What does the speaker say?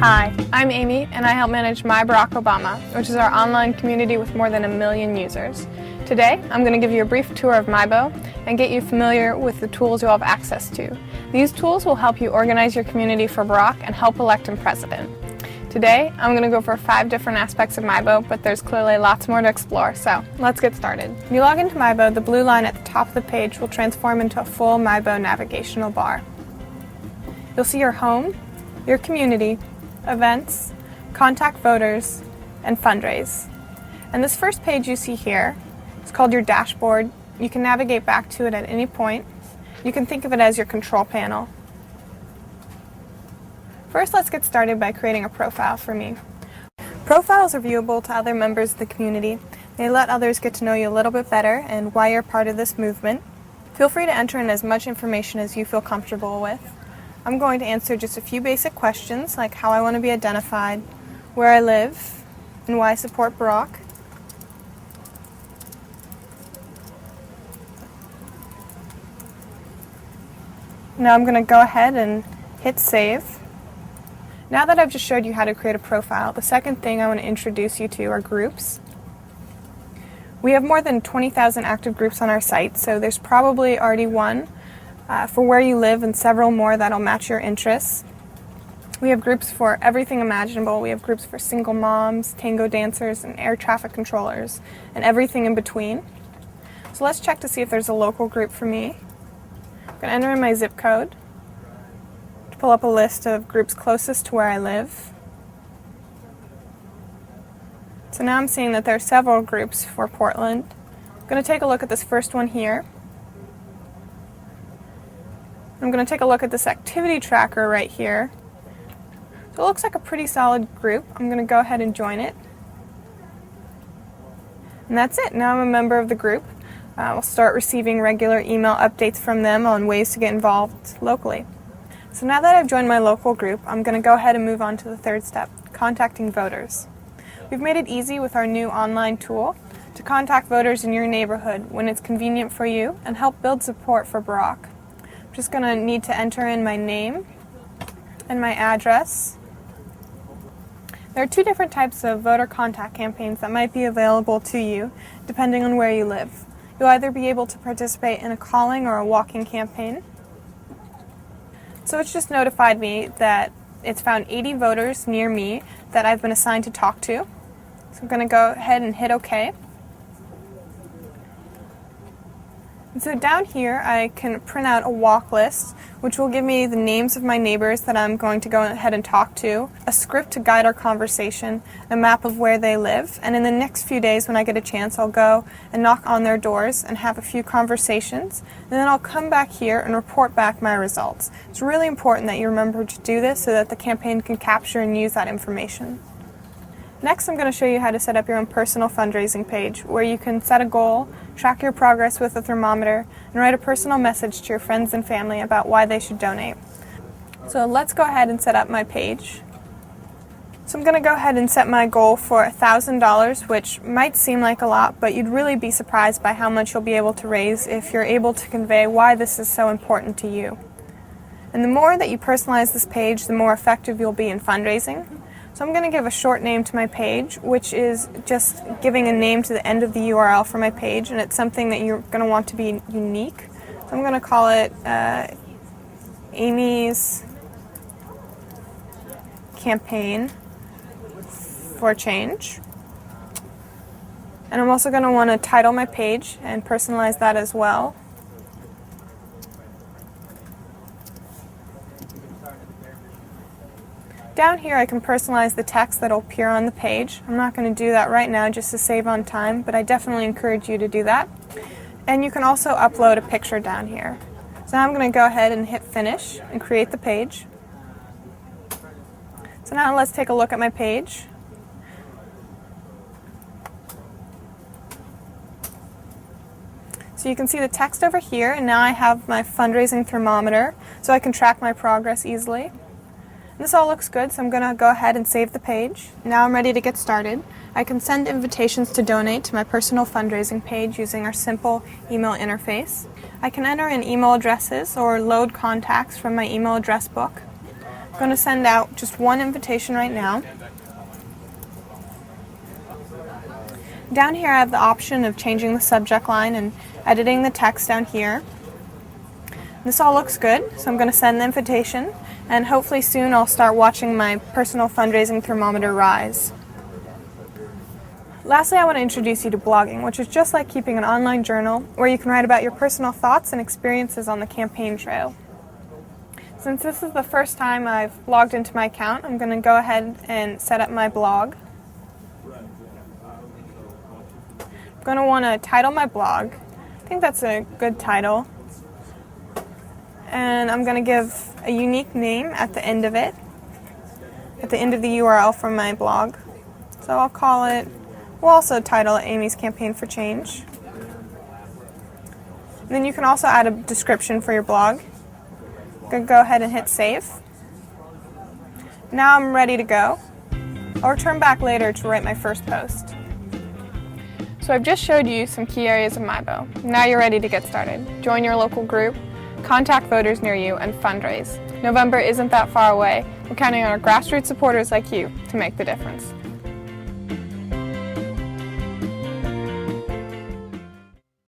Hi, I'm Amy, and I help manage My Barack Obama, which is our online community with more than 1 million users. Today, I'm going to give you a brief tour of MyBo and get you familiar with the tools you'll have access to. These tools will help you organize your community for Barack and help elect him president. Today, I'm going to go over 5 different aspects of MyBo, but there's clearly lots more to explore, so let's get started. When you log into MyBo, the blue line at the top of the page will transform into a full MyBo navigational bar. You'll see your home, your community, events, contact voters, and fundraise. And this first page you see here is called your dashboard. You can navigate back to it at any point. You can think of it as your control panel. First, let's get started by creating a profile for me. Profiles are viewable to other members of the community. They let others get to know you a little bit better and why you're part of this movement. Feel free to enter in as much information as you feel comfortable with. I'm going to answer just a few basic questions like how I want to be identified, where I live, and why I support Barack. Now I'm going to go ahead and hit save. Now that I've just showed you how to create a profile, the second thing I want to introduce you to are groups. We have more than 20,000 active groups on our site, so there's probably already one for where you live and several more that'll match your interests. We have groups for everything imaginable. We have groups for single moms, tango dancers, and air traffic controllers, and everything in between. So let's check to see if there's a local group for me. I'm going to enter in my zip code to pull up a list of groups closest to where I live. So now I'm seeing that there are several groups for Portland. I'm going to take a look at this first one here. I'm going to take a look at this activity tracker right here. So it looks like a pretty solid group. I'm going to go ahead and join it. And that's it. Now I'm a member of the group. I'll start receiving regular email updates from them on ways to get involved locally. So now that I've joined my local group, I'm going to go ahead and move on to the third step, contacting voters. We've made it easy with our new online tool to contact voters in your neighborhood when it's convenient for you and help build support for Barack. I'm just going to need to enter in my name and my address. There are 2 different types of voter contact campaigns that might be available to you depending on where you live. You'll either be able to participate in a calling or a walking campaign. So it's just notified me that it's found 80 voters near me that I've been assigned to talk to. So I'm going to go ahead and hit OK. And so down here I can print out a walk list, which will give me the names of my neighbors that I'm going to go ahead and talk to, a script to guide our conversation, a map of where they live, and in the next few days when I get a chance I'll go and knock on their doors and have a few conversations, and then I'll come back here and report back my results. It's really important that you remember to do this so that the campaign can capture and use that information. Next, I'm going to show you how to set up your own personal fundraising page where you can set a goal, track your progress with a thermometer, and write a personal message to your friends and family about why they should donate. So let's go ahead and set up my page. So I'm going to go ahead and set my goal for $1,000, which might seem like a lot, but you'd really be surprised by how much you'll be able to raise if you're able to convey why this is so important to you. And the more that you personalize this page, the more effective you'll be in fundraising. So I'm going to give a short name to my page, which is just giving a name to the end of the URL for my page, and it's something that you're going to want to be unique. So I'm going to call it Amy's Campaign for Change. And I'm also going to want to title my page and personalize that as well. Down here I can personalize the text that will appear on the page. I'm not going to do that right now just to save on time, but I definitely encourage you to do that. And you can also upload a picture down here. So now I'm going to go ahead and hit finish and create the page. So now let's take a look at my page. So you can see the text over here, and now I have my fundraising thermometer so I can track my progress easily. This all looks good, so I'm going to go ahead and save the page. Now I'm ready to get started. I can send invitations to donate to my personal fundraising page using our simple email interface. I can enter in email addresses or load contacts from my email address book. I'm going to send out just one invitation right now. Down here I have the option of changing the subject line and editing the text down here. This all looks good, so I'm going to send the invitation, and hopefully soon I'll start watching my personal fundraising thermometer rise. Lastly, I want to introduce you to blogging, which is just like keeping an online journal where you can write about your personal thoughts and experiences on the campaign trail. Since this is the first time I've logged into my account, I'm going to go ahead and set up my blog. I'm going to want to title my blog. I think that's a good title. And I'm going to give a unique name at the end of it, at the end of the URL from my blog. So I'll call it, we'll also title it Amy's Campaign for Change. And then you can also add a description for your blog. I'm going to go ahead and hit save. Now I'm ready to go. I'll return back later to write my first post. So I've just showed you some key areas of MIBO. Now you're ready to get started. Join your local group, contact voters near you, and fundraise. November isn't that far away. We're counting on our grassroots supporters like you to make the difference.